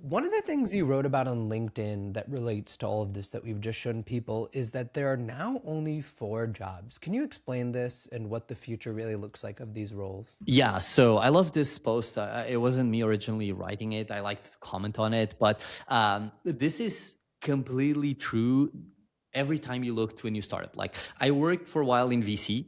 One of the things you wrote about on LinkedIn that relates to all of this that we've just shown people is that there are now only 4 jobs. Can you explain this and what the future really looks like of these roles? Yeah, so I love this post. It wasn't me originally writing it. I like to comment on it, but this is completely true every time you look to a new startup. Like I worked for a while in VC,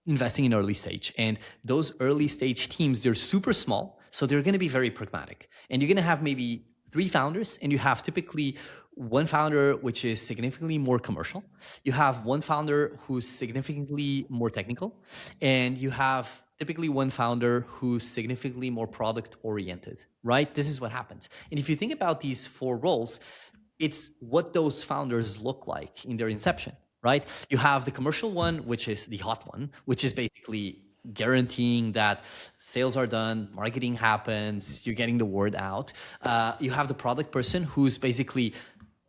investing in early stage, and those early stage teams, they're super small, so they're going to be very pragmatic. And you're going to have maybe 3 founders, and you have typically one founder which is significantly more commercial. You have one founder who's significantly more technical, and you have typically one founder who's significantly more product oriented, right? This is what happens. And if you think about these 4 roles, it's what those founders look like in their inception, right? You have the commercial one, which is the hot one, which is basically guaranteeing that sales are done, marketing happens, you're getting the word out. You have the product person who's basically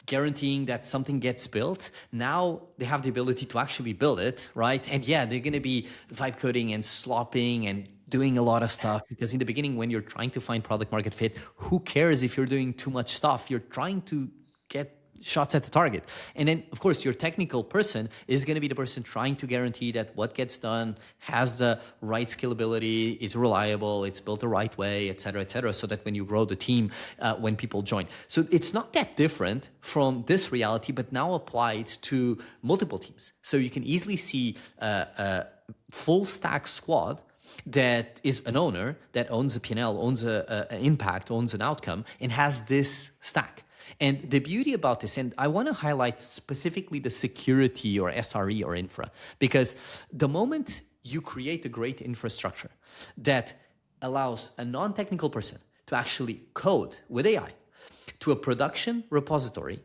guaranteeing that something gets built. Now they have the ability to actually build it, right? And yeah, they're going to be vibe coding and slopping and doing a lot of stuff, because in the beginning, when you're trying to find product market fit, who cares if you're doing too much stuff? You're trying to get shots at the target. And then, of course, your technical person is going to be the person trying to guarantee that what gets done has the right scalability, is reliable, it's built the right way, et cetera, so that when you grow the team, when people join. So it's not that different from this reality, but now applied to multiple teams. So you can easily see a full stack squad that is an owner, that owns a P&L, owns an impact, owns an outcome, and has this stack. And the beauty about this, and I want to highlight specifically the security or SRE or infra, because the moment you create a great infrastructure that allows a non-technical person to actually code with AI to a production repository,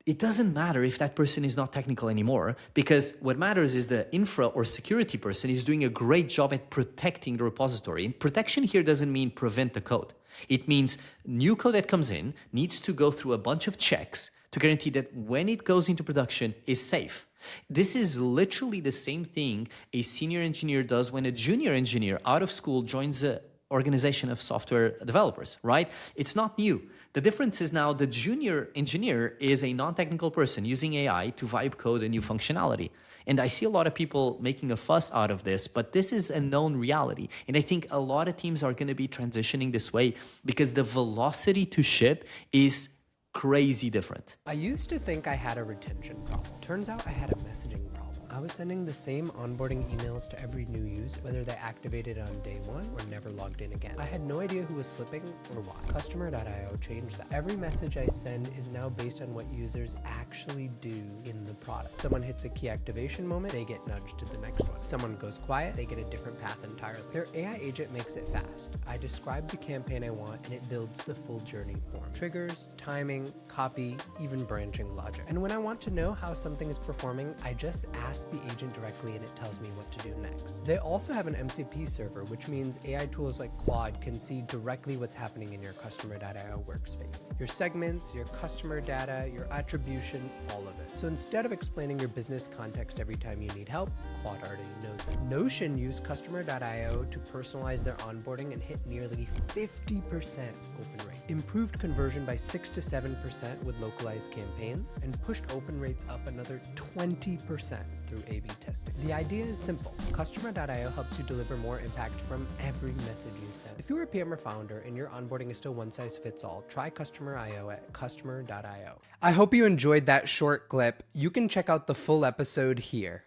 it doesn't matter if that person is not technical anymore, because what matters is the infra or security person is doing a great job at protecting the repository. And protection here doesn't mean prevent the code. It means new code that comes in needs to go through a bunch of checks to guarantee that when it goes into production is safe. This is literally the same thing a senior engineer does when a junior engineer out of school joins an organization of software developers, right? It's not new. The difference is now the junior engineer is a non-technical person using AI to vibe code a new functionality. And I see a lot of people making a fuss out of this, but this is a known reality. And I think a lot of teams are going to be transitioning this way because the velocity to ship is crazy different. I used to think I had a retention problem. Turns out I had a messaging problem. I was sending the same onboarding emails to every new user, whether they activated on day 1 or never logged in again. I had no idea who was slipping or why. Customer.io changed that. Every message I send is now based on what users actually do in the product. Someone hits a key activation moment, they get nudged to the next one. Someone goes quiet, they get a different path entirely. Their AI agent makes it fast. I describe the campaign I want and it builds the full journey for me. Triggers, timing, copy, even branching logic. And when I want to know how something is performing, I just ask the agent directly and it tells me what to do next. They also have an MCP server, which means AI tools like Claude can see directly what's happening in your customer.io workspace. Your segments, your customer data, your attribution, all of it. So instead of explaining your business context every time you need help, Claude already knows it. Notion used customer.io to personalize their onboarding and hit nearly 50% open rate. Improved conversion by 6 to 7% with localized campaigns, and pushed open rates up another 20% through A/B testing. The idea is simple. Customer.io helps you deliver more impact from every message you send. If you're a PM or founder and your onboarding is still one size fits all, try Customer.io at customer.io. I hope you enjoyed that short clip. You can check out the full episode here.